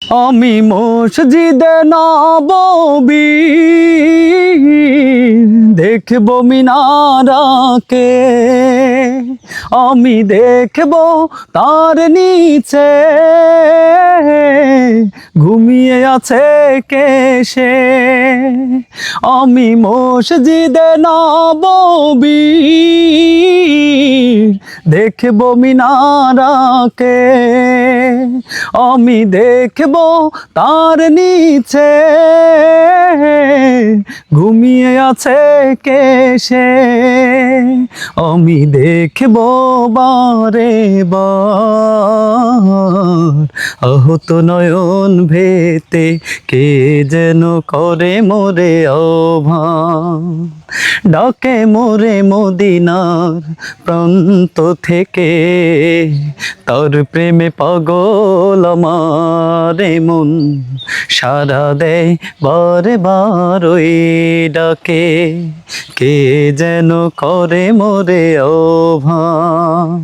আমি মসজিদে নববী দেখব মিনারাকে, আমি দেখব তার নিচে ঘুমিয়ে আছে কে সে। আমি মসজিদে নববী দেখব মিনারাকে, আমি দেখব তার নিচে ঘুমিয়ে আছে কে সে। আমি দেখব বারে বার আহত নয়ন ভেতে কে যেন করে মোরে আহ্বান, ডাকে মোরে মদিনার প্রান্ত থেকে, তার প্রেমে পাগল আমার মন, সারা দেয় বারে বার ওই ডাকে, কে যেন করে মোরে আহ্বান।